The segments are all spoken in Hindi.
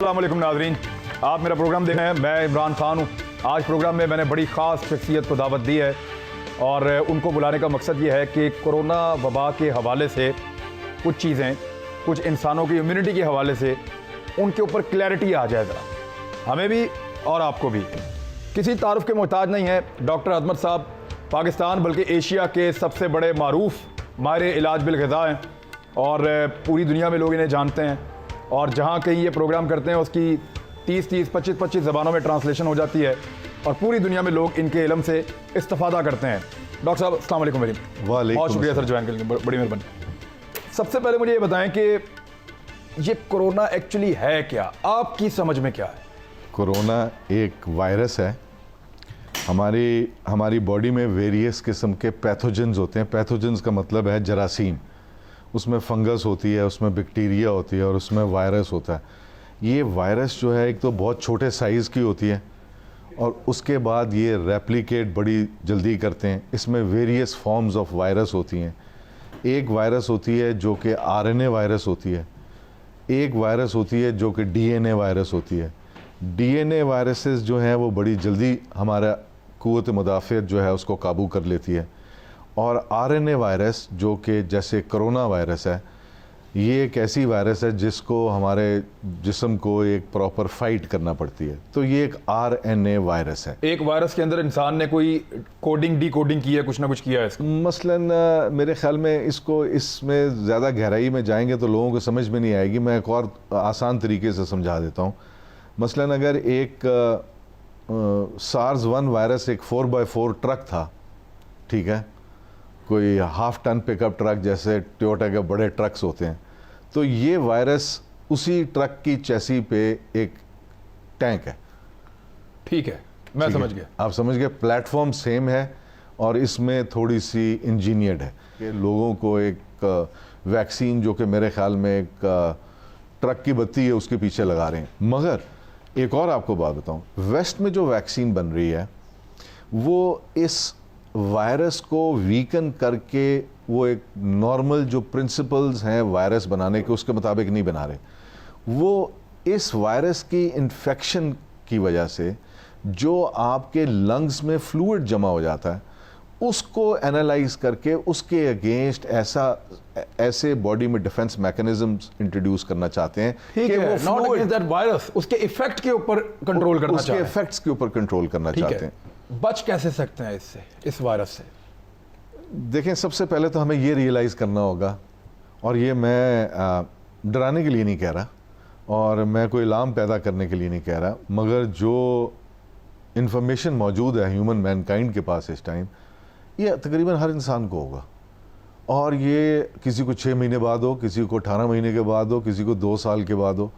अस्सलाम वालेकुम नाज़रीन, आप मेरा प्रोग्राम देख रहे हैं। मैं इमरान खान हूँ। आज प्रोग्राम में मैंने बड़ी ख़ास शख्सियत को दावत दी है और उनको बुलाने का मकसद ये है कि कोरोना वबा के हवाले से कुछ चीज़ें, कुछ इंसानों की इम्यूनिटी के हवाले से उनके ऊपर क्लैरिटी आ जाए ज़रा, हमें भी और आपको भी। किसी तारुफ के मोहताज नहीं है। डॉक्टर अजमत साहब पाकिस्तान बल्कि एशिया के सबसे बड़े मारूफ माहिर इलाज बिल ग़िज़ा हैं और पूरी दुनिया में लोग इन्हें जानते हैं और जहाँ कहीं ये प्रोग्राम करते हैं उसकी 30-30, 25-25 ज़बानों में ट्रांसलेशन हो जाती है और पूरी दुनिया में लोग इनके इल्म से इस्तिफ़ादा करते हैं। डॉक्टर साहब अस्सलाम वालेकुम। बहुत शुक्रिया सर ज्वाइन करने के लिए, बड़ी मेहरबानी। सबसे पहले मुझे ये बताएं कि ये कोरोना एक्चुअली है क्या, आपकी समझ में क्या है? कोरोना एक वायरस है। हमारी बॉडी में वेरियस किस्म के पैथोजेंस होते हैं। पैथोजेंस का मतलब है जरासीम। उसमें फंगस होती है, उसमें बैक्टीरिया होती है और उसमें वायरस होता है। ये वायरस जो है एक तो बहुत छोटे साइज़ की होती है और उसके बाद ये रेप्लिकेट बड़ी जल्दी करते हैं। इसमें वेरियस फॉर्म्स ऑफ वायरस होती हैं। एक वायरस होती है जो कि आरएनए वायरस होती है, एक वायरस होती है जो कि डीएनए वायरस होती है। डीएनए वायरसेस जो हैं वो बड़ी जल्दी हमारा क़ुव्वत मुदाफ़ियत जो है उसको काबू कर लेती है। और आरएनए वायरस जो कि जैसे कोरोना वायरस है, ये एक ऐसी वायरस है जिसको हमारे जिस्म को एक प्रॉपर फाइट करना पड़ती है। तो ये एक आरएनए वायरस है। एक वायरस के अंदर इंसान ने कोई कोडिंग डी कोडिंग की है, कुछ ना कुछ किया है इसका? मसलन मेरे ख्याल में इसमें ज़्यादा गहराई में जाएंगे तो लोगों को समझ में नहीं आएगी। मैं एक और आसान तरीके से समझा देता हूँ। मसलन अगर एक SARS-1 वायरस एक 4x4 ट्रक था, ठीक है, कोई हाफ टन पिकअप ट्रक जैसे टोयोटा के बड़े ट्रक्स होते हैं, तो ये वायरस उसी ट्रक की चैसी पे एक टैंक है। ठीक है, मैं समझ गया। आप समझ गए। प्लेटफॉर्म सेम है और इसमें थोड़ी सी इंजीनियर्ड है कि लोगों को एक वैक्सीन जो कि मेरे ख्याल में एक ट्रक की बत्ती है उसके पीछे लगा रहे हैं। मगर एक और आपको बात बताऊं, वेस्ट में जो वैक्सीन बन रही है वो इस वायरस को वीकन करके वो एक नॉर्मल जो प्रिंसिपल्स हैं वायरस बनाने के उसके मुताबिक नहीं बना रहे। वो इस वायरस की इन्फेक्शन की वजह से जो आपके लंग्स में फ्लूइड जमा हो जाता है उसको एनालाइज करके उसके अगेंस्ट ऐसे बॉडी में डिफेंस मैकेनिज्म्स इंट्रोड्यूस करना चाहते हैं कि वो नॉट अगेंस्ट दैट वायरस, उसके इफेक्ट के ऊपर कंट्रोल करना चाहते हैं, उसके इफेक्ट्स के ऊपर कंट्रोल करना चाहते हैं। बच कैसे सकते हैं इससे, इस वायरस से? देखें, सबसे पहले तो हमें ये रियलाइज़ करना होगा, और ये मैं डराने के लिए नहीं कह रहा और मैं कोई अलार्म पैदा करने के लिए नहीं कह रहा, मगर जो इंफॉर्मेशन मौजूद है ह्यूमन मैनकाइंड के पास इस टाइम, ये तकरीबन हर इंसान को होगा। और ये किसी को 6 महीने बाद हो, किसी को 18 महीने के बाद हो, किसी को 2 साल के बाद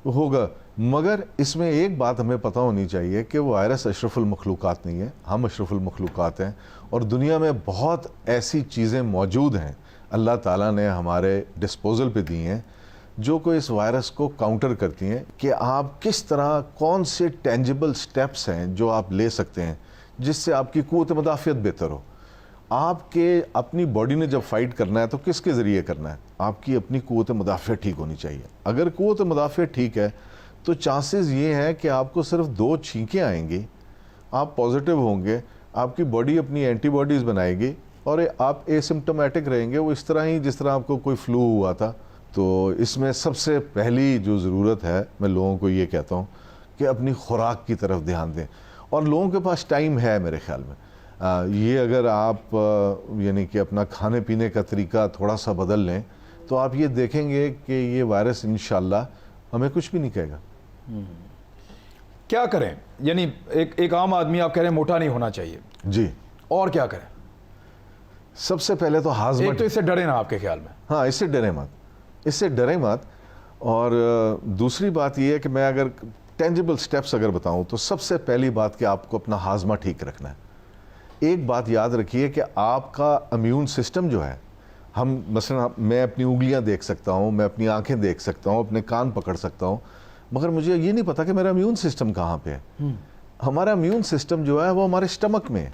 होगा। मगर इसमें एक बात हमें पता होनी चाहिए कि वो वायरस अशरफुल मखलूक़ात नहीं है, हम अशरफुल मखलूक़ात हैं। और दुनिया में बहुत ऐसी चीज़ें मौजूद हैं अल्लाह ताला ने हमारे डिस्पोजल पे दी हैं जो को इस वायरस को काउंटर करती हैं कि आप किस तरह, कौन से टेंजिबल स्टेप्स हैं जो आप ले सकते हैं जिससे आपकी क़ुव्वत मुदाफ़ियत बेहतर हो। आपके अपनी बॉडी ने जब फाइट करना है तो किसके ज़रिए करना है? आपकी अपनी क़ुव्वत मुदाफ़ियत ठीक होनी चाहिए। अगर क़ुव्वत मुदाफ़ियत ठीक है तो चांसेस ये हैं कि आपको सिर्फ 2 छींकें आएंगी, आप पॉजिटिव होंगे, आपकी बॉडी अपनी एंटीबॉडीज़ बनाएगी और आप एसिम्प्टोमेटिक रहेंगे, वो इस तरह ही जिस तरह आपको कोई फ्लू हुआ था। तो इसमें सबसे पहली जो ज़रूरत है, मैं लोगों को ये कहता हूँ कि अपनी खुराक की तरफ ध्यान दें। और लोगों के पास टाइम है मेरे ख्याल में। ये अगर आप यानी कि अपना खाने पीने का तरीका थोड़ा सा बदल लें तो आप ये देखेंगे कि ये वायरस इंशाल्लाह हमें कुछ भी नहीं कहेगा। क्या करें? यानी एक आम आदमी, आप कह रहे हैं मोटा नहीं होना चाहिए जी, और क्या करें? सबसे पहले तो हाजमा। एक तो इससे डरे ना आपके ख्याल में? हाँ, इससे डरे मत, इससे डरे मत। और दूसरी बात यह है कि मैं अगर टेंजिबल स्टेप्स अगर बताऊं तो सबसे पहली बात कि आपको अपना हाजमा ठीक रखना है। एक बात याद रखिए कि आपका इम्यून सिस्टम जो है, हम मसलन मैं अपनी उंगलियां देख सकता हूं, मैं अपनी आंखें देख सकता हूं, अपने कान पकड़ सकता हूं, मगर मुझे ये नहीं पता कि मेरा इम्यून सिस्टम कहाँ पे है। हमारा इम्यून सिस्टम जो है वो हमारे स्टमक में है।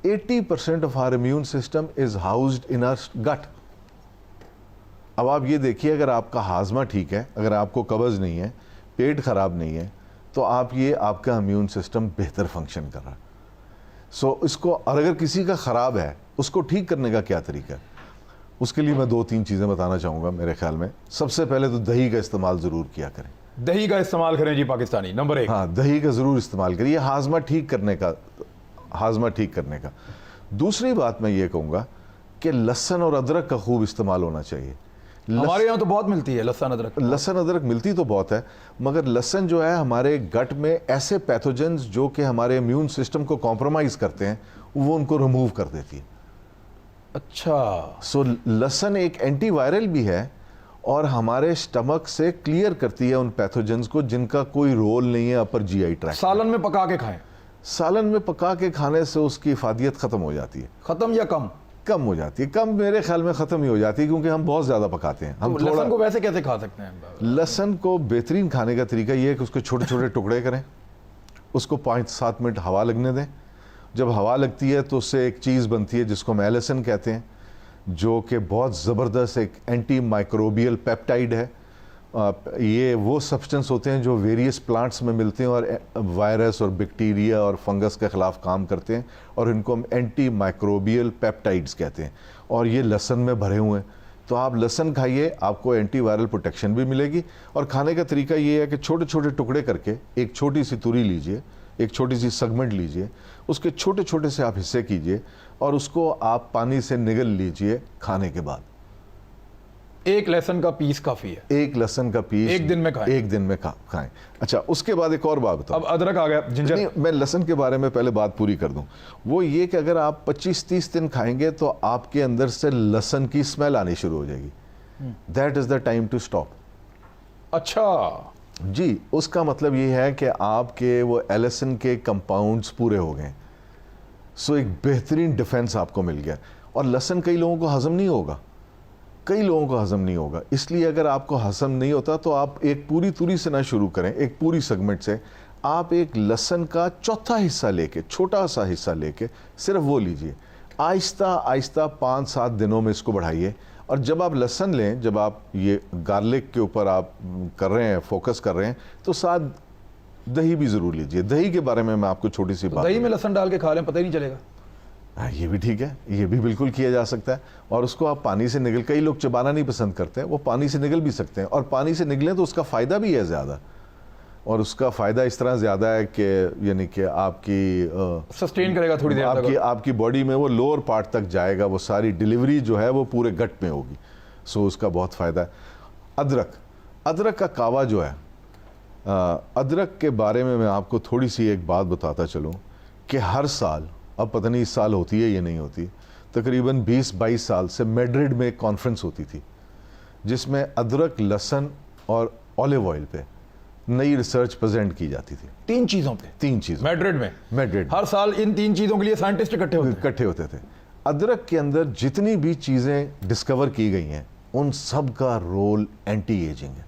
80% of our immune system is housed in our gut. अब आप ये देखिए, अगर आपका हाजमा ठीक है, अगर आपको कब्ज़ नहीं है, पेट ख़राब नहीं है, तो आपका इम्यून सिस्टम बेहतर फंक्शन कर रहा है। सो इसको, और अगर किसी का ख़राब है उसको ठीक करने का क्या तरीका है, उसके लिए मैं 2-3 चीज़ें बताना चाहूँगा। मेरे ख्याल में सबसे पहले तो दही का इस्तेमाल ज़रूर किया करें। दही का इस्तेमाल करें जी पाकिस्तानी, नंबर 1। हाँ, दही का ज़रूर इस्तेमाल करिए हाजमा ठीक करने का। दूसरी बात मैं ये कहूँगा कि लहसुन और अदरक का खूब इस्तेमाल होना चाहिए। हमारे यहाँ तो बहुत मिलती है लहसुन अदरक। लहसुन अदरक मिलती तो बहुत है, मगर लहसुन जो है हमारे गट में ऐसे पैथोजेंस जो कि हमारे इम्यून सिस्टम को कॉम्प्रोमाइज़ करते हैं, वो उनको रिमूव कर देती है। अच्छा। सो लहसुन एक एंटीवायरल भी है और हमारे स्टमक से क्लियर करती है उन पैथोजेंस को जिनका कोई रोल नहीं है अपर जीआई ट्रैक्ट। सालन में पका के खाएं। सालन में पका के खाने से उसकी इफादियत ख़त्म हो जाती है। खत्म या कम? कम हो जाती है। कम मेरे ख्याल में ख़त्म ही हो जाती है, क्योंकि हम बहुत ज़्यादा पकाते हैं। हम तो लहसुन को वैसे कैसे खा सकते हैं? लहसुन को बेहतरीन खाने का तरीका ये है कि उसके छोटे छोटे टुकड़े करें, उसको 5-7 मिनट हवा लगने दें। जब हवा लगती है तो उससे एक चीज़ बनती है जिसको हम एलिसन कहते हैं, जो कि बहुत ज़बरदस्त एक एंटी माइक्रोबियल पेप्टाइड है। ये वो सब्सटेंस होते हैं जो वेरियस प्लांट्स में मिलते हैं और वायरस और बैक्टीरिया और फंगस के ख़िलाफ़ काम करते हैं, और इनको हम एंटी माइक्रोबियल पेप्टाइड्स कहते हैं, और ये लहसुन में भरे हुए हैं। तो आप लहसुन खाइए, आपको एंटी वायरल प्रोटेक्शन भी मिलेगी। और खाने का तरीका ये है कि छोटे छोटे टुकड़े करके एक छोटी सी तुरी लीजिए, एक छोटी सी सेगमेंट लीजिए, उसके छोटे छोटे से आप हिस्से कीजिए और उसको आप पानी से निगल लीजिए खाने के बाद। एक लहसुन का पीस काफ़ी है। एक लहसुन का पीस एक दिन में खाएं। एक दिन में खाएं। अच्छा, उसके बाद एक और बात बताओ। अब अदरक आ गया, जिंजर। नहीं, मैं लहसुन के बारे में पहले बात पूरी कर दूं। वो ये कि अगर आप 25-30 दिन खाएंगे तो आपके अंदर से लहसुन की स्मेल आनी शुरू हो जाएगी। That is the time to stop. अच्छा जी, उसका मतलब ये है कि आपके वो एलिसन के कंपाउंड्स पूरे हो गए। सो एक बेहतरीन डिफेंस आपको मिल गया। और लहसुन कई लोगों को हजम नहीं होगा, इसलिए अगर आपको हजम नहीं होता तो आप एक पूरी तुरी से ना शुरू करें, एक पूरी सेगमेंट से। आप एक लहसुन का चौथा हिस्सा लेके, छोटा सा हिस्सा लेके सिर्फ वो लीजिए। आहिस्ता आहिस्ता 5-7 दिनों में इसको बढ़ाइए। और जब आप लहसुन लें, जब आप ये गार्लिक के ऊपर आप कर रहे हैं, फोकस कर रहे हैं, तो साथ दही भी ज़रूर लीजिए। दही के बारे में मैं आपको छोटी सी बात, दही में लहसुन डाल के खा लें, पता ही नहीं चलेगा। हाँ, ये भी ठीक है, ये भी बिल्कुल किया जा सकता है। और उसको आप पानी से निगल, कई लोग चबाना नहीं पसंद करते हैं, वो पानी से निगल भी सकते हैं। और पानी से निगलें तो उसका फ़ायदा भी है ज़्यादा, और उसका फ़ायदा इस तरह ज़्यादा है कि यानी कि आपकी सस्टेन करेगा थोड़ी देर तक, आपकी बॉडी में वो लोअर पार्ट तक जाएगा, वो सारी डिलीवरी जो है वो पूरे गट में होगी। सो उसका बहुत फ़ायदा है। अदरक का कावा जो है, अदरक के बारे में मैं आपको थोड़ी सी एक बात बताता चलूँ कि हर साल, अब पता नहीं इस साल होती है या नहीं होती, तकरीबन 20-22 साल से मैड्रिड में एक कॉन्फ्रेंस होती थी जिसमें अदरक, लहसुन और ऑलिव ऑयल पे नई रिसर्च प्रेजेंट की जाती थी। 3 चीज़ों पे, 3 चीज़ मैड्रिड में। हर साल इन 3 चीज़ों के लिए साइंटिस्ट इकट्ठे होते थे। अदरक के अंदर जितनी भी चीज़ें डिस्कवर की गई हैं, उन सब का रोल एंटी एजिंग है।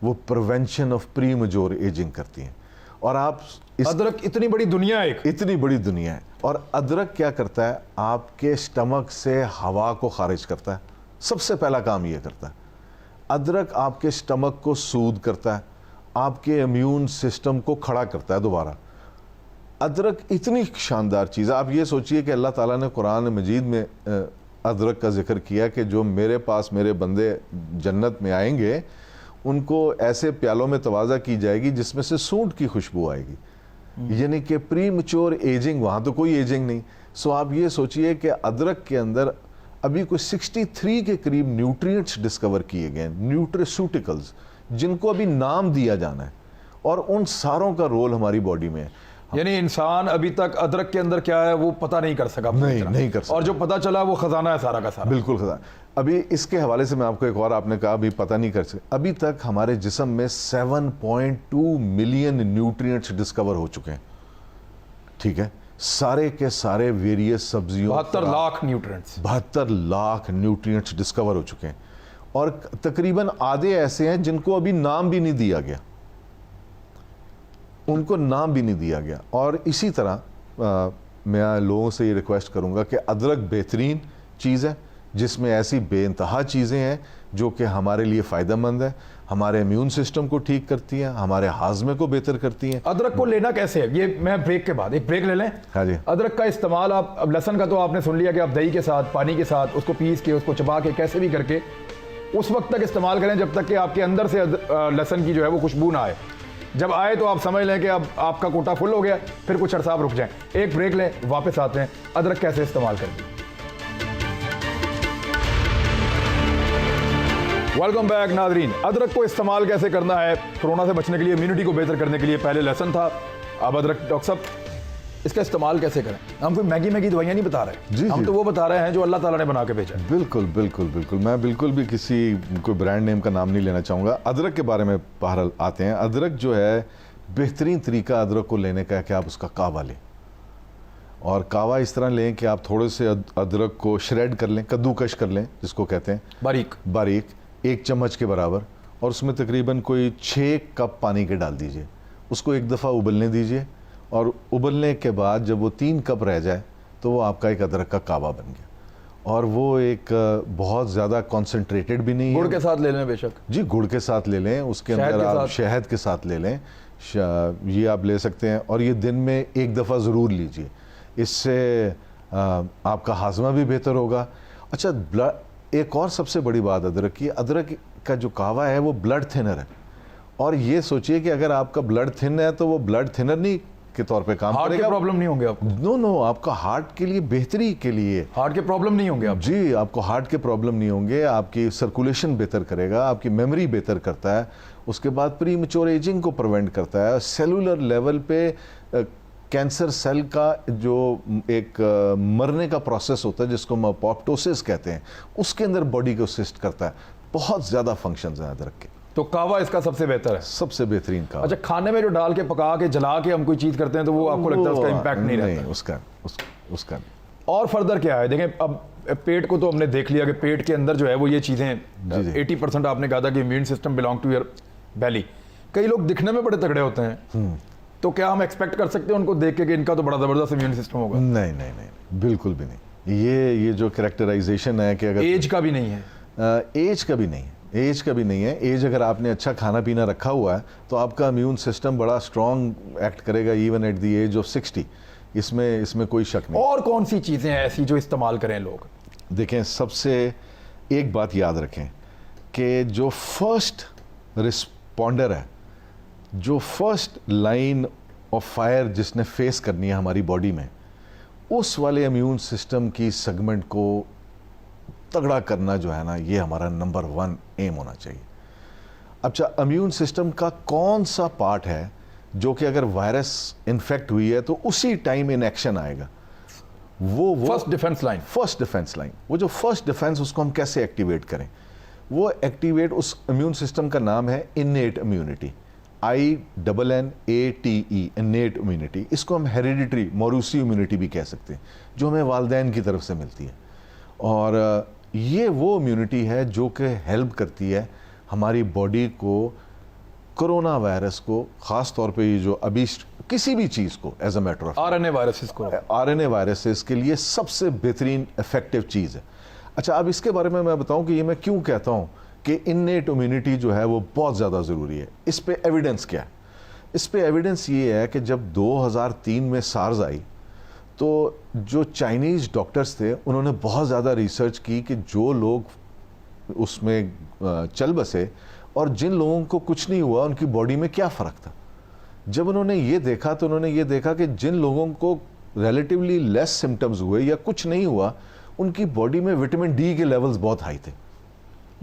वो prevention of pre mature ageing करती हैं। और आप अदरक इतनी बड़ी दुनिया है, इतनी बड़ी दुनिया है। और अदरक क्या करता है, आपके स्टमक से हवा को खारिज करता है। सबसे पहला काम ये करता है। अदरक आपके स्टमक को सूद करता है, आपके इम्यून सिस्टम को खड़ा करता है दोबारा। अदरक इतनी शानदार चीज़ है। आप ये सोचिए कि अल्लाह ताला ने कुरान मजीद में अदरक का जिक्र किया कि जो मेरे पास मेरे बंदे जन्नत में आएंगे, उनको ऐसे प्यालों में तवाज़ा की जाएगी जिसमें से सूंठ की खुशबू आएगी। यानी कि प्री मैच्योर एजिंग, वहाँ तो कोई एजिंग नहीं। सो आप ये सोचिए कि अदरक के अंदर अभी कोई 63 के करीब न्यूट्रिएंट्स डिस्कवर किए गए, न्यूट्रिस्यूटिकल्स, जिनको अभी नाम दिया जाना है, और उन सारों का रोल हमारी बॉडी में है। यानी इंसान अभी तक अदरक के अंदर क्या है वो पता नहीं कर सका। नहीं कर सका। और जो पता चला वो खजाना है सारा का सारा। बिल्कुल खजाना। अभी इसके हवाले से मैं आपको एक और, आपने कहा अभी पता नहीं कर सके, अभी तक हमारे जिस्म में 7.2 मिलियन न्यूट्रिएंट्स डिस्कवर हो चुके हैं। ठीक है, सारे के सारे वेरियस सब्जियों, 72 lakh nutrients, 72 lakh nutrients discover हो चुके हैं। और तकरीबन आधे ऐसे हैं जिनको अभी नाम भी नहीं दिया गया, उनको नाम भी नहीं दिया गया। और इसी तरह मैं लोगों से ये रिक्वेस्ट करूंगा कि अदरक बेहतरीन चीज़ है जिसमें ऐसी बेइंतहा चीज़ें हैं जो कि हमारे लिए फ़ायदेमंद है, हमारे इम्यून सिस्टम को ठीक करती हैं, हमारे हाजमे को बेहतर करती हैं। अदरक को लेना कैसे है, ये मैं ब्रेक के बाद एक ब्रेक ले लें। हाँ जी। अदरक का इस्तेमाल आप, अब लहसन का तो आपने सुन लिया कि आप दही के साथ, पानी के साथ उसको पीस के, उसको चबा के, कैसे भी करके उस वक्त तक इस्तेमाल करें जब तक कि आपके अंदर से लहसन की जो है वो खुशबू ना आए। जब आए तो आप समझ लें कि अब आपका कोटा फुल हो गया, फिर कुछ अरसा आप रुक जाएं। एक ब्रेक लें, वापस आते हैं, अदरक कैसे इस्तेमाल करें। वेलकम बैक नाजरीन। अदरक को इस्तेमाल कैसे करना है कोरोना से बचने के लिए, इम्यूनिटी को बेहतर करने के लिए। पहले लहसन था, अब अदरक। डॉक्टर साहब, इसका इस्तेमाल कैसे करें? हम कोई मैगी दवाइयां नहीं बता रहे, जी, हम जी। तो वो बता रहे हैं जो अल्लाह ताला ने बना के भेजा है। बिल्कुल बिल्कुल बिल्कुल, मैं बिल्कुल भी किसी कोई ब्रांड नेम का नाम नहीं लेना चाहूँगा। अदरक के बारे में बहरहाल आते हैं। अदरक जो है, बेहतरीन तरीका अदरक को लेने का है कि आप उसका कावा लें, और कावा इस तरह लें कि आप थोड़े से अदरक को श्रेड कर लें, कद्दूकश कर लें जिसको कहते हैं, बारीक बारीक, 1 चम्मच के बराबर, और उसमें तकरीबन कोई 6 कप पानी के डाल दीजिए। उसको एक दफ़ा उबलने दीजिए, और उबलने के बाद जब वो 3 कप रह जाए तो वो आपका एक अदरक का कावा बन गया। और वो एक बहुत ज़्यादा कॉन्सेंट्रेटेड भी नहीं है। गुड़ के साथ ले लें बेशक। जी, गुड़ के साथ ले लें, उसके शहद अंदर के आप साथ। शहद के साथ ले लें, ये आप ले सकते हैं। और ये दिन में एक दफ़ा ज़रूर लीजिए, इससे आपका हाजमा भी बेहतर होगा। अच्छा, एक और सबसे बड़ी बात अदरक की, अदरक का जो कावा है वो ब्लड थिनर है। और ये सोचिए कि अगर आपका ब्लड थिन है तो वो ब्लड थिनर नहीं के तौर पे काम हार्ट के करेगा। प्रॉब्लम नहीं होंगे आपको? नो, आपका हार्ट के लिए, बेहतरी के लिए। हार्ट के प्रॉब्लम नहीं होंगे आप? जी, आपको हार्ट के प्रॉब्लम नहीं होंगे, आपकी सर्कुलेशन बेहतर करेगा, आपकी मेमोरी बेहतर करता है, उसके बाद प्री मैच्योर एजिंग को प्रिवेंट करता है। सेलुलर लेवल पे कैंसर सेल का जो एक मरने का प्रोसेस होता है जिसको हम अपोप्टोसिस कहते हैं, उसके अंदर बॉडी को असिस्ट करता है। बहुत ज़्यादा फंक्शंस हैं अदरक के। तो कावा इसका सबसे बेहतर है, सबसे बेहतरीन कावा। अच्छा, खाने में जो डाल के, पका के, जला के हम कोई चीज़ करते हैं तो वो आपको लगता है उसका इम्पैक्ट नहीं रहता? उसका और फर्दर क्या है? देखें, अब पेट को तो हमने देख लिया कि पेट के अंदर जो है वो ये चीज़ें, 80% आपने कहा था कि immune system belong to your belly. कई लोग दिखने में बड़े तगड़े होते हैं, तो क्या हम एक्सपेक्ट कर सकते हैं उनको देख के कि इनका तो बड़ा ज़बरदस्त इम्यून सिस्टम होगा? नहीं, बिल्कुल भी नहीं। ये जो कैरेक्टराइजेशन है कि अगर एज का भी नहीं है? एज का भी नहीं है। एज अगर आपने अच्छा खाना पीना रखा हुआ है तो आपका इम्यून सिस्टम बड़ा स्ट्रॉन्ग एक्ट करेगा even at the age of 60। इसमें कोई शक नहीं। और कौन सी चीज़ें हैं ऐसी जो इस्तेमाल करें लोग? देखें, सबसे एक बात याद रखें कि जो फर्स्ट रिस्पॉन्डर है, जो फर्स्ट लाइन ऑफ फायर जिसने फेस करनी है हमारी बॉडी में, उस वाले इम्यून सिस्टम की सेगमेंट को तगड़ा करना जो है ना, ये हमारा नंबर 1 एम होना चाहिए। अच्छा, इम्यून सिस्टम का कौन सा पार्ट है जो कि अगर वायरस इन्फेक्ट हुई है तो उसी टाइम इन एक्शन आएगा? वो फर्स्ट डिफेंस लाइन। वो जो फर्स्ट डिफेंस, उसको हम कैसे एक्टिवेट करें? वो एक्टिवेट, उस इम्यून सिस्टम का नाम है innate immunity, INNATE, innate immunity. इसको हम हेरिडिटरी मौरूसी इम्यूनिटी भी कह सकते हैं, जो हमें वालिदैन की तरफ से मिलती है। और ये वो इम्यूनिटी है जो कि हेल्प करती है हमारी बॉडी को कोरोना वायरस को, ख़ास तौर पे ये जो अभी किसी भी चीज़ को, as a matter of RNA viruses के लिए सबसे बेहतरीन इफेक्टिव चीज़ है। अच्छा, अब इसके बारे में मैं बताऊं कि ये मैं क्यों कहता हूं कि इनेट इम्यूनिटी जो है वो बहुत ज़्यादा ज़रूरी है। इस पे एविडेंस क्या है? इस पे एविडेंस ये है कि जब 2003 में सार्स आई तो जो चाइनीज़ डॉक्टर्स थे उन्होंने बहुत ज़्यादा रिसर्च की कि जो लोग उसमें चल बसे और जिन लोगों को कुछ नहीं हुआ उनकी बॉडी में क्या फ़र्क था। जब उन्होंने ये देखा तो उन्होंने ये देखा कि जिन लोगों को रिलेटिवली लेस सिम्टम्स हुए या कुछ नहीं हुआ, उनकी बॉडी में विटामिन डी के लेवल्स बहुत हाई थे।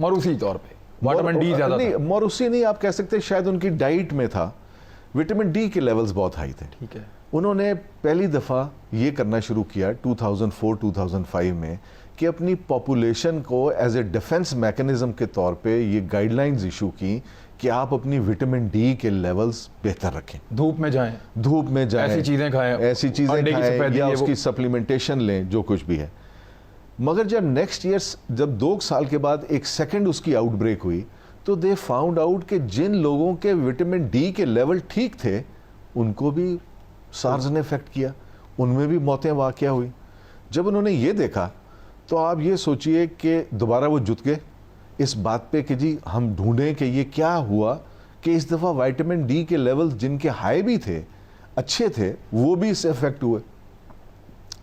मौरूसी तौर पे विटामिन डी ज़्यादा नहीं, मौरूसी नहीं आप कह सकते, शायद उनकी डाइट में था, विटामिन डी के लेवल्स बहुत हाई थे। ठीक है। उन्होंने पहली दफ़ा ये करना शुरू किया 2004-2005 में कि अपनी पॉपुलेशन को एज ए डिफेंस मैकेनिज्म के तौर पे ये गाइडलाइंस इशू की कि आप अपनी विटामिन डी के लेवल्स बेहतर रखें, धूप में जाएं, ऐसी चीज़ें खाएं, या उसकी सप्लीमेंटेशन लें, जो कुछ भी है। मगर जब नेक्स्ट ईयर, जब 2 साल के बाद एक सेकंड उसकी आउटब्रेक हुई तो दे फाउंड आउट कि जिन लोगों के विटामिन डी के लेवल ठीक थे उनको भी सार्स ने इफेक्ट किया, उनमें भी मौतें वाक़या हुई। जब उन्होंने ये देखा तो आप ये सोचिए कि दोबारा वो जुट गए, इस बात पे कि जी हम ढूंढें कि ये क्या हुआ कि इस दफ़ा विटामिन डी के लेवल जिनके हाई भी थे, अच्छे थे, वो भी इससे अफेक्ट हुए।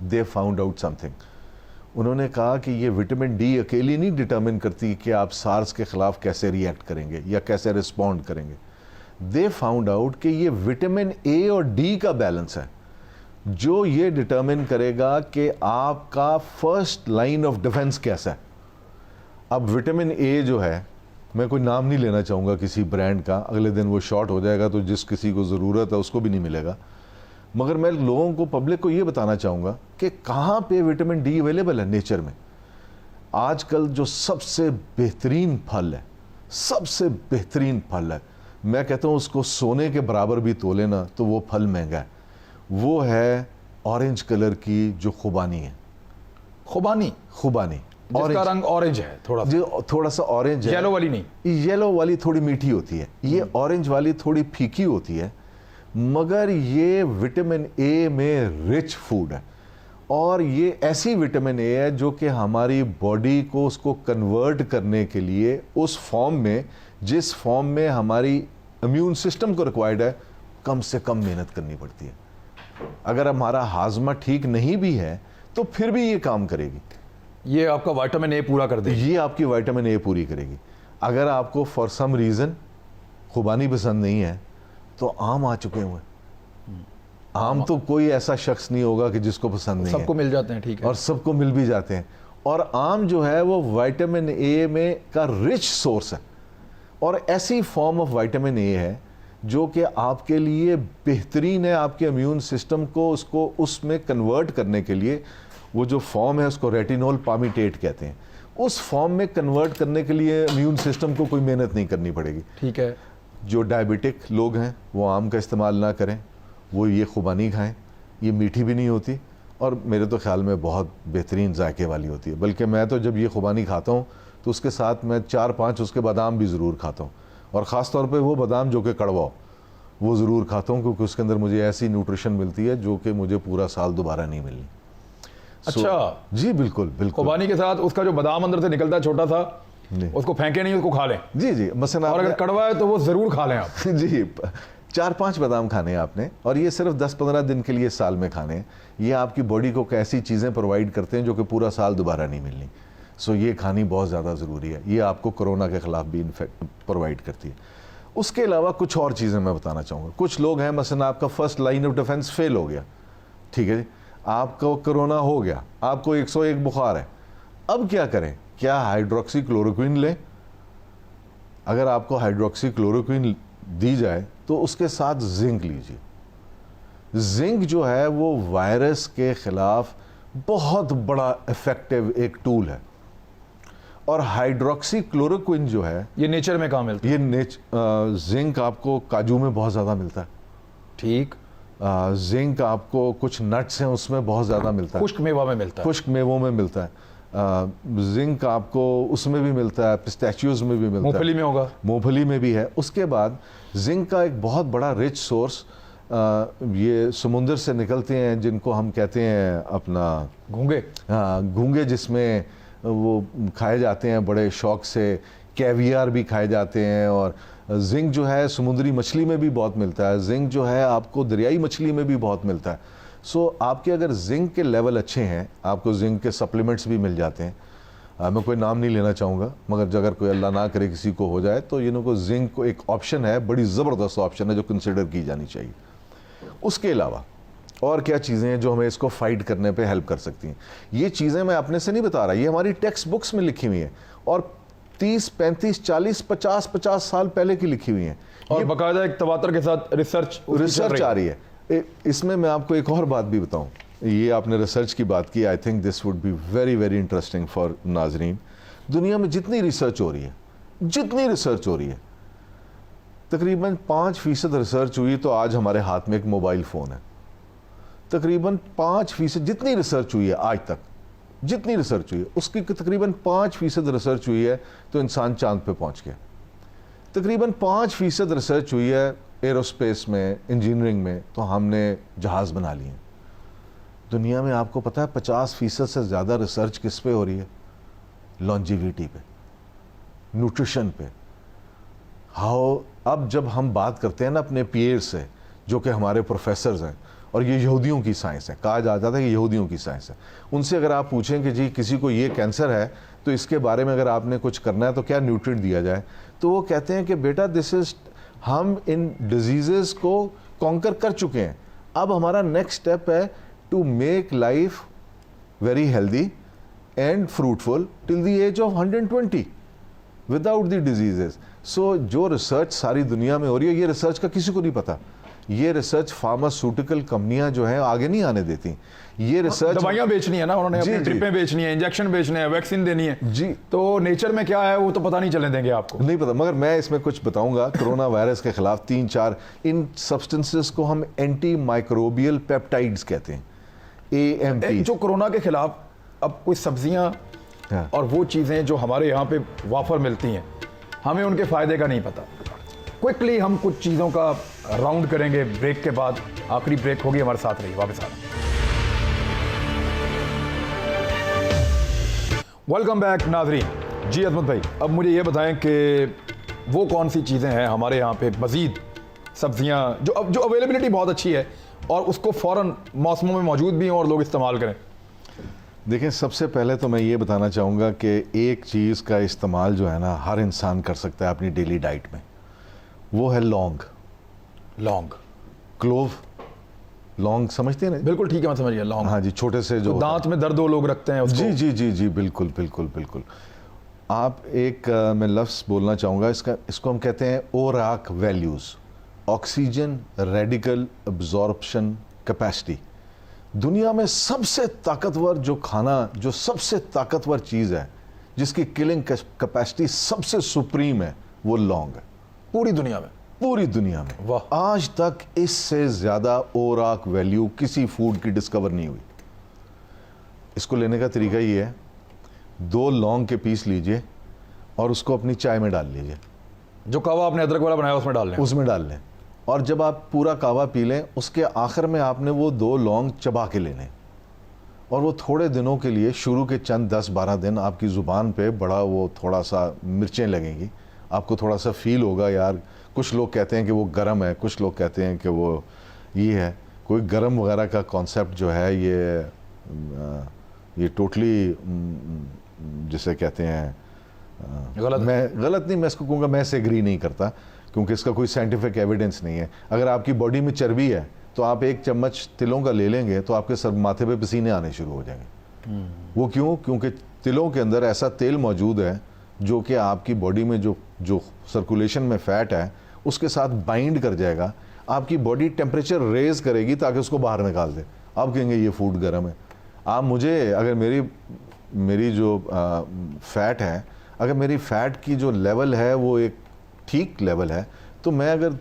दे फाउंड आउट समथिंग। उन्होंने कहा कि ये विटामिन डी अकेली नहीं डिटर्मिन करती कि आप सार्स के ख़िलाफ़ कैसे रिएक्ट करेंगे या कैसे रिस्पॉन्ड करेंगे। दे फाउंड आउट कि ये विटामिन ए और डी का बैलेंस है जो ये डिटर्मिन करेगा कि आपका फर्स्ट लाइन ऑफ डिफेंस कैसा है। अब विटामिन ए जो है, मैं कोई नाम नहीं लेना चाहूँगा किसी ब्रांड का, अगले दिन वो शॉर्ट हो जाएगा तो जिस किसी को ज़रूरत है उसको भी नहीं मिलेगा, मगर मैं लोगों को, पब्लिक को ये बताना चाहूँगा कि कहाँ पे विटामिन डी अवेलेबल है नेचर में। आजकल जो सबसे बेहतरीन फल है, सबसे बेहतरीन फल है, मैं कहता हूँ उसको सोने के बराबर भी तोले ना तो वो फल महंगा है, वो है ऑरेंज कलर की जो खुबानी है। खुबानी? खुबानी, जिसका रंग ऑरेंज है, थोड़ा सा ऑरेंज है। येलो वाली नहीं? येलो वाली थोड़ी मीठी होती है, ये ऑरेंज वाली थोड़ी फीकी होती है, मगर ये विटामिन ए में रिच फूड है। और ये ऐसी विटामिन ए है जो कि हमारी बॉडी को उसको कन्वर्ट करने के लिए उस फॉर्म में, जिस फॉर्म में हमारी इम्यून सिस्टम को रिक्वायर्ड है, कम से कम मेहनत करनी पड़ती है। अगर हमारा हाजमा ठीक नहीं भी है तो फिर भी ये काम करेगी। ये आपका विटामिन ए पूरा कर देगी। ये आपकी विटामिन ए पूरी करेगी। अगर आपको फॉर सम रीज़न खुबानी पसंद नहीं है तो आम आ चुके हुए। आम तो कोई ऐसा शख्स नहीं होगा कि जिसको पसंद नहीं है, सबको मिल जाते हैं, ठीक है, और सबको मिल भी जाते हैं। और आम जो है वो विटामिन ए में का रिच सोर्स है, और ऐसी फॉर्म ऑफ विटामिन ए है जो कि आपके लिए बेहतरीन है, आपके इम्यून सिस्टम को उसको उसमें कन्वर्ट करने के लिए। वो जो फॉर्म है उसको रेटिनोल पामिटेट कहते हैं, उस फॉर्म में कन्वर्ट करने के लिए इम्यून सिस्टम को कोई मेहनत नहीं करनी पड़ेगी। ठीक है। जो डायबिटिक लोग हैं वो आम का इस्तेमाल ना करें, वो ये खुबानी खाएं। ये मीठी भी नहीं होती और मेरे तो ख्याल में बहुत बेहतरीन जायके वाली होती है। बल्कि मैं तो जब ये खुबानी खाता हूँ तो उसके साथ मैं 4-5 उसके बादाम भी ज़रूर खाता हूँ, और ख़ास तौर पे वो बादाम जो कि कड़वा हो वो ज़रूर खाता हूँ, क्योंकि उसके अंदर मुझे ऐसी न्यूट्रिशन मिलती है जो कि मुझे पूरा साल दोबारा नहीं मिलनी। अच्छा जी बिल्कुल बिल्कुल। खुबानी के साथ उसका जो बादाम अंदर से निकलता है छोटा सा, उसको फेंके नहीं, उसको खा लें। जी जी, मसलन और अगर कड़वा है तो वो ज़रूर खा लें आप। जी, 4-5 बादाम खाने हैं आपने, और ये सिर्फ 10-15 दिन के लिए साल में खाने हैं। ये आपकी बॉडी को ऐसी चीज़ें प्रोवाइड करते हैं जो कि पूरा साल दोबारा नहीं मिलनी। सो ये खानी बहुत ज़्यादा ज़रूरी है। ये आपको कोरोना के ख़िलाफ़ भी इन्फेक्ट प्रोवाइड करती है। उसके अलावा कुछ और चीज़ें मैं बताना चाहूँगा। कुछ लोग हैं, मसलन आपका first line of defence fail हो गया, ठीक है जी, आपको कोरोना हो गया, आपको 101 बुखार है, अब क्या करें? क्या हाइड्रोक्सी क्लोरोक्विन लें? अगर आपको हाइड्रोक्सी क्लोरोक्विन दी जाए तो उसके साथ जिंक लीजिए। जिंक जो है वो वायरस के खिलाफ बहुत बड़ा इफेक्टिव एक टूल है, और हाइड्रोक्सी क्लोरोक्विन जो है ये नेचर में कहाँ मिलता है? ये जिंक आपको काजू में बहुत ज़्यादा मिलता है, ठीक। जिंक आपको कुछ नट्स हैं उसमें बहुत ज़्यादा मिलता है, खुश्क मेवा में मिलता है, खुश्क मेवों में मिलता है। जिंक आपको उसमें भी मिलता है, पिस्ताचियोज में भी मिलता है, मूंगफली में होगा, मूंगफली में भी है। उसके बाद जिंक का एक बहुत बड़ा रिच सोर्स ये समुंदर से निकलते हैं जिनको हम कहते हैं अपना घूंगे। हाँ, घूंगे, जिसमें वो खाए जाते हैं बड़े शौक से। कैवियर भी खाए जाते हैं, और जिंक जो है समुद्री मछली में भी बहुत मिलता है। जिंक जो है आपको दरियाई मछली में भी बहुत मिलता है। सो आपके अगर जिंक के लेवल अच्छे हैं, आपको जिंक के सप्लीमेंट्स भी मिल जाते हैं। मैं कोई नाम नहीं लेना चाहूँगा, मगर अगर कोई अल्लाह ना करे किसी को हो जाए तो को जिंक को एक ऑप्शन है, बड़ी ज़बरदस्त ऑप्शन है जो कंसिडर की जानी चाहिए। उसके अलावा और क्या चीज़ें हैं जो हमें इसको फाइट करने पे हेल्प कर सकती हैं? ये चीज़ें मैं अपने से नहीं बता रहा, ये हमारी टेक्स्ट बुक्स में लिखी हुई हैं, और 30, 35, 40, 50 साल पहले की लिखी हुई हैं, और बाकायदा एक तवातर के साथ रिसर्च आ रही है। इसमें मैं आपको एक और बात भी बताऊं, ये आपने रिसर्च की बात की, I think this would be very very interesting for नाजरीन। दुनिया में जितनी रिसर्च हो रही है, तकरीबन 5% रिसर्च हुई तो आज हमारे हाथ में एक मोबाइल फ़ोन है। तकरीबन 5% जितनी रिसर्च हुई है आज तक, जितनी रिसर्च हुई है उसकी तकरीबन 5% रिसर्च हुई है तो इंसान चांद पे पहुंच गया। तकरीबन 5% रिसर्च हुई है एरोस्पेस में, इंजीनियरिंग में, तो हमने जहाज़ बना लिए। दुनिया में आपको पता है 50% से ज़्यादा रिसर्च किस पे हो रही है? लॉन्जिविटी पे। न्यूट्रिशन पे, हाउ अब जब हम बात करते हैं ना अपने पीयर से जो कि हमारे प्रोफेसर्स हैं, और ये यहूदियों की साइंस है, कहा जाता था कि यहूदियों की साइंस है, उनसे अगर आप पूछें कि जी किसी को ये कैंसर है तो इसके बारे में अगर आपने कुछ करना है तो क्या न्यूट्रिएंट दिया जाए, तो वो कहते हैं कि बेटा दिस इज, हम इन डिजीज़ेस को कॉन्कर कर चुके हैं, अब हमारा नेक्स्ट स्टेप है to make life very healthy and fruitful till the age of 120 without the diseases. So जो रिसर्च सारी दुनिया में हो रही है, ये रिसर्च का किसी को नहीं पता, ये रिसर्च फार्मास्यूटिकल कंपनियां जो हैं आगे नहीं आने देती, ये रिसर्च दवाइयां बेचनी है ना उन्होंने, अपनी ड्रिपें बेचनी है, इंजेक्शन बेचने हैं, वैक्सीन देनी है जी, तो नेचर में क्या है वो तो पता नहीं चलने देंगे आपको, नहीं पता। मगर मैं इसमें कुछ बताऊंगा कोरोना वायरस के खिलाफ 3-4 इन सब्सटेंसेस को हम एंटी माइक्रोबियल पेप्टाइड्स कहते हैं, AMP। जो कोरोना के खिलाफ अब कोई सब्जियां हाँ। और वो चीजें जो हमारे यहाँ पे वाफर मिलती हैं, हमें उनके फायदे का नहीं पता। क्विकली हम कुछ चीज़ों का राउंड करेंगे ब्रेक के बाद, आखिरी ब्रेक होगी, हमारे साथ रहिए, वापस आ रहे हैं। वेलकम बैक नाजरीन। जी अजमत भाई, अब मुझे ये बताएं कि वो कौन सी चीज़ें हैं हमारे यहाँ पे मज़ीद सब्जियाँ जो अवेलेबिलिटी बहुत अच्छी है और उसको फ़ौरन मौसमों में मौजूद भी हों और लोग इस्तेमाल करें। देखें, सबसे पहले तो मैं ये बताना चाहूँगा कि एक चीज़ का इस्तेमाल जो है ना हर इंसान कर सकता है अपनी डेली डाइट में, वो है लौंग। लौंग, क्लोव, लौंग समझते हैं ना? बिल्कुल ठीक है, मैं समझ गया। लौंग, हाँ जी, छोटे से जो दांत में दर्द वो लोग रखते हैं उसको। जी जी जी जी, बिल्कुल बिल्कुल बिल्कुल। आप एक मैं लफ्ज़ बोलना चाहूँगा, इसको हम कहते हैं ORAC values, oxygen radical absorption capacity. दुनिया में सबसे ताकतवर जो खाना, जो सबसे ताकतवर चीज़ है जिसकी किलिंग कैपेसिटी सबसे सुप्रीम है, वो लौंग है। पूरी दुनिया में, पूरी दुनिया में वाह, आज तक इससे ज़्यादा ओराक वैल्यू किसी फूड की डिस्कवर नहीं हुई। इसको लेने का तरीका ये है, 2 लौंग के पीस लीजिए और उसको अपनी चाय में डाल लीजिए, जो कावा आपने अदरक वाला बनाया उसमें डाल लें, उसमें डाल लें, और जब आप पूरा कावा पी लें उसके आखिर में आपने वो 2 लौंग चबा के लेने, और वो थोड़े दिनों के लिए, शुरू के चंद 10-12 दिन आपकी ज़ुबान पे बड़ा वो थोड़ा सा मिर्चें लगेंगी, आपको थोड़ा सा फील होगा यार, कुछ लोग कहते हैं कि वो गरम है, कुछ लोग कहते हैं कि वो ये है। कोई गरम वगैरह का कॉन्सेप्ट जो है ये टोटली जिसे कहते हैं गलत। मैं गलत नहीं, मैं इसको कहूँगा, मैं इससे एग्री नहीं करता, क्योंकि इसका कोई साइंटिफिक एविडेंस नहीं है। अगर आपकी बॉडी में चर्बी है तो आप 1 चम्मच तिलों का ले लेंगे तो आपके सर माथे पे पसीने आने शुरू हो जाएंगे। वो क्यों? क्योंकि तिलों के अंदर ऐसा तेल मौजूद है जो कि आपकी बॉडी में जो सर्कुलेशन में फैट है उसके साथ बाइंड कर जाएगा, आपकी बॉडी टेम्परेचर रेज करेगी ताकि उसको बाहर निकाल दे। आप कहेंगे ये फूड गर्म है। आप मुझे, अगर मेरी जो फैट है, अगर मेरी फैट की जो लेवल है वो एक ठीक लेवल है, तो मैं अगर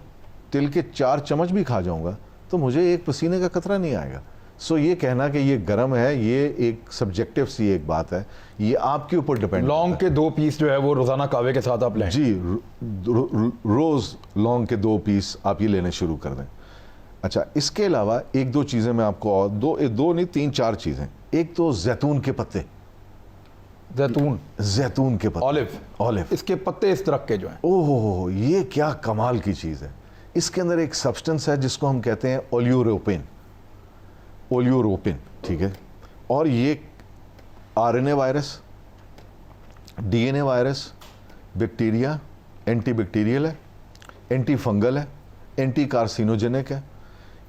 तिल के 4 चम्मच भी खा जाऊंगा तो मुझे एक पसीने का खतरा नहीं आएगा। सो ये कहना कि ये गर्म है, ये एक सब्जेक्टिव सी एक बात है, ये आपके ऊपर डिपेंड। लौंग के 2 पीस जो है वो रोजाना कावे के साथ आप लें। जी, रोज लौंग के 2 पीस आप ये लेने शुरू कर दें। अच्छा, इसके अलावा 1-2 चीज़ें मैं आपको, और दो नहीं 3-4 चीज़ें। एक तो जैतून के पत्ते, जैतून के पत्ते, ऑलिव, इसके पत्ते इस तरह के जो हैं, ओहो, ये क्या कमाल की चीज़ है। इसके अंदर एक सब्सटेंस है जिसको हम कहते हैं ओलियोरोपिन, ठीक है, और ये RNA virus, DNA virus, bacteria, anti bacterial है, एंटी फंगल है, एंटी कार्सिनोजेनिक है।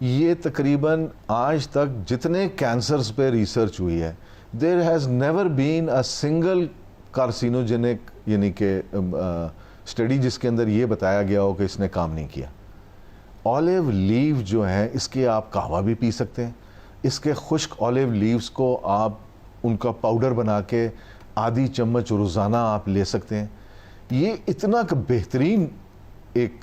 ये तकरीबन आज तक जितने कैंसर्स पे रिसर्च हुई है, there has never been a single carcinogenic यानी कि स्टडी जिसके अंदर ये बताया गया हो कि इसने काम नहीं किया। ऑलिव लीव जो है, इसके आप कहवा भी पी सकते हैं। इसके खुश्क ऑलिव लीव्स को आप उनका पाउडर बना के आधी चम्मच रोज़ाना आप ले सकते हैं। ये इतना बेहतरीन एक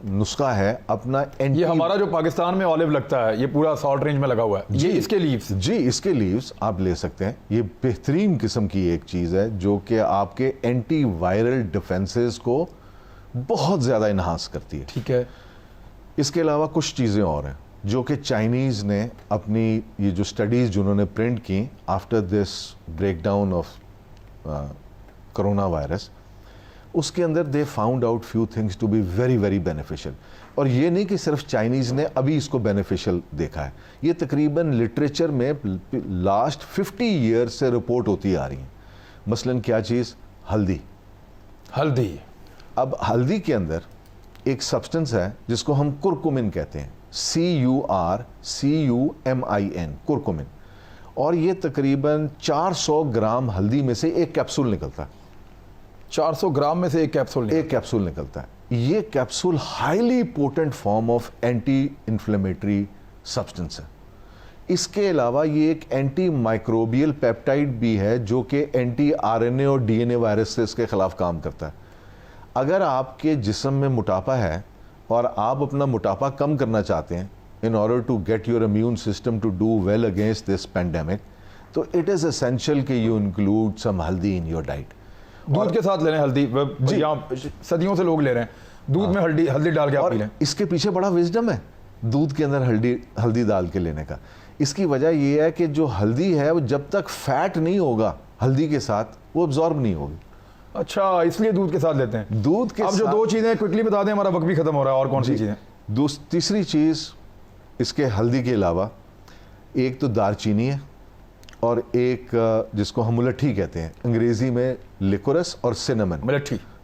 नुस्खा है अपना। ये हमारा जो पाकिस्तान में ऑलिव लगता है, ये पूरा सॉल्ट रेंज में लगा हुआ है, ये इसके लीव्स, जी इसके लीव्स आप ले सकते हैं। ये बेहतरीन किस्म की एक चीज़ है जो कि आपके एंटी वायरल डिफेंसेस को बहुत ज़्यादा इन्हांस करती है। ठीक है। इसके अलावा कुछ चीज़ें और हैं जो कि चाइनीज़ ने अपनी ये जो स्टडीज़ जिन्होंने प्रिंट की after this breakdown of corona virus, उसके अंदर they found out few things to be very very beneficial. और ये नहीं कि सिर्फ चाइनीज़ ने अभी इसको बेनिफिशियल देखा है, ये तकरीबन लिटरेचर में लास्ट 50 ईयर्स से रिपोर्ट होती आ रही हैं। मसलन क्या चीज़? हल्दी। हल्दी, अब हल्दी के अंदर एक सब्सटेंस है जिसको हम कुरकुमिन कहते हैं, CURCUMIN, कुरकुमिन। और ये तकरीबन 400 ग्राम हल्दी में से एक कैप्सूल निकलता है। 400 ग्राम में से एक कैप्सूल एक कैप्सूल निकलता है। ये capsule highly potent form of anti inflammatory substance है। इसके अलावा ये एक एंटी माइक्रोबियल पेप्टाइड भी है जो कि एंटी RNA और DNA वायरसेस के खिलाफ काम करता है। अगर आपके जिस्म में मोटापा है और आप अपना मोटापा कम करना चाहते हैं in order to get your immune system to do well against this pandemic, तो it is essential कि you include some हल्दी in your diet। दूध के साथ लेने हल्दी, यहाँ सदियों से लोग ले रहे हैं दूध में हल्दी डाल के आप पी लें। इसके पीछे बड़ा विजडम है दूध के अंदर हल्दी डाल के लेने का। इसकी वजह यह है कि जो हल्दी है वो जब तक फैट नहीं होगा हल्दी के साथ वो अब्जॉर्ब नहीं होगी। अच्छा, इसलिए दूध के साथ लेते हैं। दूध के अब जो दो चीजें क्विकली बता दें, हमारा वक्त भी खत्म हो रहा है। और कौन सी चीजें? तीसरी चीज इसके हल्दी के अलावा एक तो दारचीनी है और एक जिसको हम मुलट्ठी कहते हैं, अंग्रेजी में लिकोरस और सिनेमन।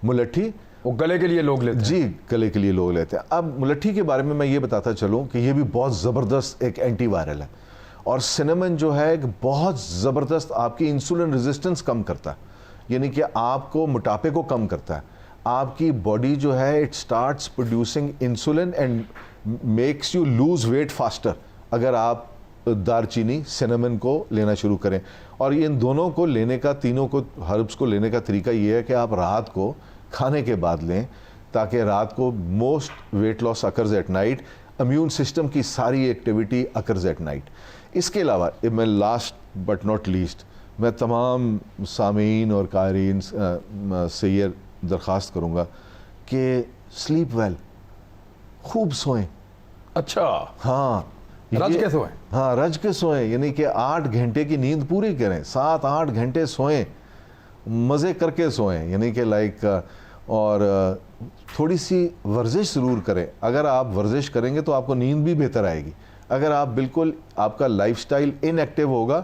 मुलट्ठी वो गले के लिए लोग लेते हैं। जी, गले के लिए लोग लेते हैं। अब मुलट्ठी के बारे में मैं ये बताता चलूं कि ये भी बहुत ज़बरदस्त एक एंटीवायरल है और सिनेमन जो है एक बहुत ज़बरदस्त आपकी इंसुलिन रेजिस्टेंस कम करता है, यानी कि आपको मोटापे को कम करता है। आपकी बॉडी जो है it starts producing insulin and makes you lose weight faster अगर आप दारचीनी सिनेमन को लेना शुरू करें। और इन दोनों को लेने का, तीनों को हर्ब्स को लेने का तरीका ये है कि आप रात को खाने के बाद लें ताकि रात को most weight loss occurs at night, immune system की सारी एक्टिविटी अकर्स एट नाइट। इसके अलावा मैं लास्ट बट नॉट लीस्ट मैं तमाम सामीन और कायरीन से ये दरख्वास्त करूँगा कि स्लीप वेल, खूब सोएं। अच्छा, हाँ, रज के सोएं। हाँ, रज के सोएं, यानी कि 8 घंटे की नींद पूरी करें, 7-8 घंटे सोएं, मज़े करके सोएं, यानी कि और थोड़ी सी वर्जिश ज़रूर करें। अगर आप वर्जिश करेंगे तो आपको नींद भी बेहतर आएगी। अगर आप बिल्कुल आपका लाइफस्टाइल इनएक्टिव होगा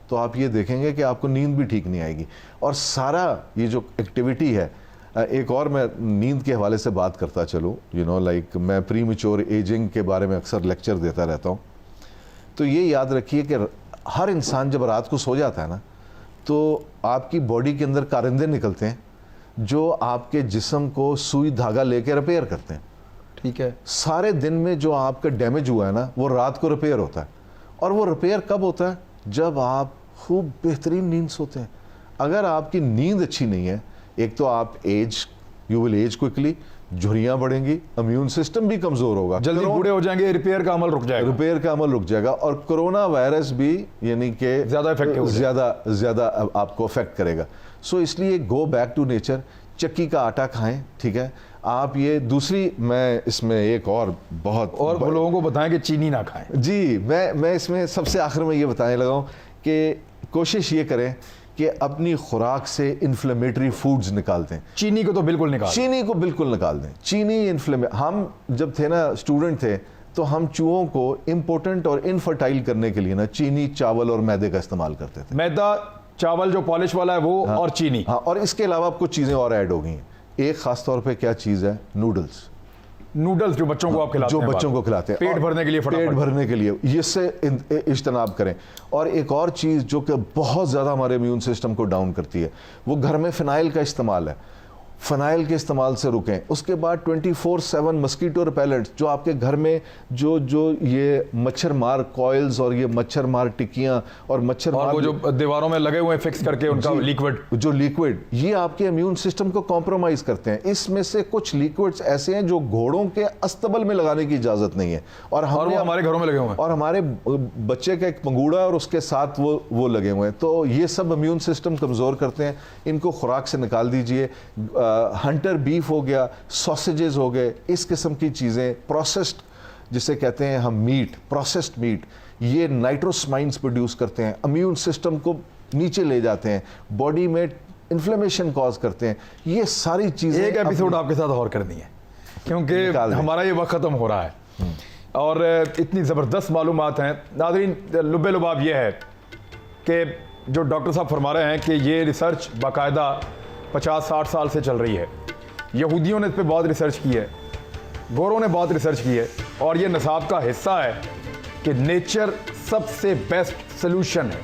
तो आप ये देखेंगे कि आपको नींद भी ठीक नहीं आएगी। और सारा ये जो एक्टिविटी है, एक और मैं नींद के हवाले से बात करता चलूँ, मैं प्रीमेच्योर एजिंग के बारे में अक्सर लेक्चर देता रहता हूँ। तो ये याद रखिए कि हर इंसान जब रात को सो जाता है ना, तो आपकी बॉडी के अंदर कारिंदे निकलते हैं जो आपके जिस्म को सुई धागा लेके रिपेयर करते हैं। ठीक है। सारे दिन में जो आपका डैमेज हुआ है ना, वो रात को रिपेयर होता है। और वो रिपेयर कब होता है? जब आप खूब बेहतरीन नींद सोते हैं। अगर आपकी नींद अच्छी नहीं है, एक तो आप यू विल एज क्विकली, झुर्रियाँ बढ़ेंगी, इम्यून सिस्टम भी कमज़ोर होगा, जल्दी बूढ़े हो जाएंगे, रिपेयर का अमल रुक जाएगा। और कोरोना वायरस भी यानी कि ज़्यादा आपको अफेक्ट करेगा। सो इसलिए गो बैक टू नेचर, चक्की का आटा खाएं, ठीक है। आप ये दूसरी, मैं इसमें एक और बहुत और लोगों को बताएं कि चीनी ना खाएं। जी, मैं इसमें सबसे आखिर में ये बताने लगा हूँ कि कोशिश ये करें कि अपनी खुराक से इन्फ्लेमेटरी फूड्स निकाल दें। चीनी को बिल्कुल निकाल दें। हम जब थे ना, स्टूडेंट थे, तो हम चूहों को इम्पोर्टेंट और इनफर्टाइल करने के लिए ना चीनी, चावल और मैदे का इस्तेमाल करते थे। मैदा, चावल जो पॉलिश वाला है वो, हाँ, और चीनी। हाँ, और इसके अलावा कुछ चीज़ें और ऐड हो गई हैं। एक ख़ास तौर पे क्या चीज़ है? नूडल्स जो बच्चों को आप खिलाते हैं, जो बच्चों को खिलाते हैं पेट भरने के लिए, पेट भरने के लिए, इससे इज्तनाब करें। और एक और चीज़ जो कि बहुत ज़्यादा हमारे इम्यून सिस्टम को डाउन करती है, वो घर में फ़िनाइल का इस्तेमाल है। फ़नाइल के इस्तेमाल से रुकें। उसके बाद 24/7 मस्कीटो रिपेलेंट्स, जो आपके घर में जो ये मच्छर मार कॉइल्स और ये मच्छर मार टिक्कियाँ और मच्छर मार, वो जो दीवारों में लगे हुए फिक्स करके उनका लिक्विड, ये आपके इम्यून सिस्टम को कॉम्प्रोमाइज़ करते हैं। इसमें से कुछ लिक्विड्स ऐसे हैं जो घोड़ों के अस्तबल में लगाने की इजाज़त नहीं है, और वो हमारे घरों में लगे हुए हैं, और हमारे बच्चे का एक पंगूड़ा और उसके साथ वो लगे हुए हैं। तो ये सब इम्यून सिस्टम कमज़ोर करते हैं। इनको खुराक से निकाल दीजिए। हंटर बीफ हो गया, सॉसेजेस हो गए, इस किस्म की चीज़ें, प्रोसेस्ड जिसे कहते हैं हम मीट, प्रोसेस्ड मीट, ये नाइट्रोसमाइंस प्रोड्यूस करते हैं, इम्यून सिस्टम को नीचे ले जाते हैं, बॉडी में इन्फ्लेमेशन कॉज करते हैं। ये सारी चीज़ें एक एपिसोड आपके साथ और करनी है क्योंकि हमारा ये वक्त ख़त्म हो रहा है और इतनी ज़बरदस्त मालूमात हैं। नाज़रीन, लुब्बे लुबाब ये है कि जो डॉक्टर साहब फरमा रहे हैं कि ये रिसर्च बाकायदा 50-60 साल से चल रही है। यहूदियों ने इस पर बहुत रिसर्च की है, गोरों ने बहुत रिसर्च की है और ये निसाब का हिस्सा है कि नेचर सबसे बेस्ट सोल्यूशन है।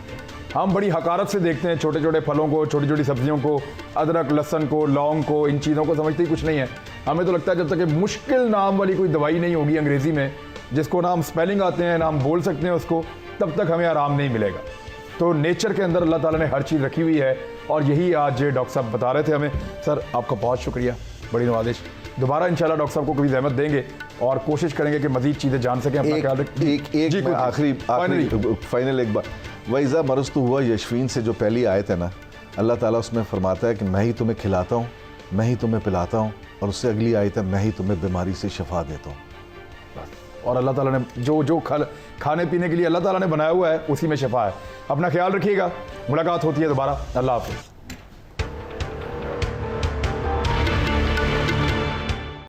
हम बड़ी हकारत से देखते हैं छोटे छोटे फलों को, छोटी छोटी सब्जियों को, अदरक लहसुन को, लौंग को, इन चीज़ों को समझते ही कुछ नहीं है। हमें तो लगता है जब तक कि मुश्किल नाम वाली कोई दवाई नहीं होगी अंग्रेज़ी में, जिसको ना हम स्पेलिंग आते हैं ना हम बोल सकते हैं उसको, तब तक हमें आराम नहीं मिलेगा। तो नेचर के अंदर अल्लाह ताला ने हर चीज़ रखी हुई है और यही आज डॉक्टर साहब बता रहे थे हमें। सर आपका बहुत शुक्रिया, बड़ी नवाजिश। दोबारा इंशाल्लाह डॉक्टर साहब को कभी जहमत देंगे और कोशिश करेंगे कि मज़ीद चीज़ें जान सकें। अपना ख्याल रखें। आखिरी फाइनल एक बार, वैज़ा मरज़ तो हुआ यशवीन से जो पहली आयत है ना, अल्लाह ताला उसमें फरमाता है कि मैं ही तुम्हें खिलाता हूँ, मैं ही तुम्हें पिलाता हूँ, और उससे अगली आयत है मैं ही तुम्हें बीमारी से शफा देता हूँ। और अल्लाह ताला ने जो खाने पीने के लिए अल्लाह ताला ने बनाया हुआ है उसी में शफा है। अपना ख्याल रखिएगा, मुलाकात होती है दोबारा। अल्लाह हाफ़िज़।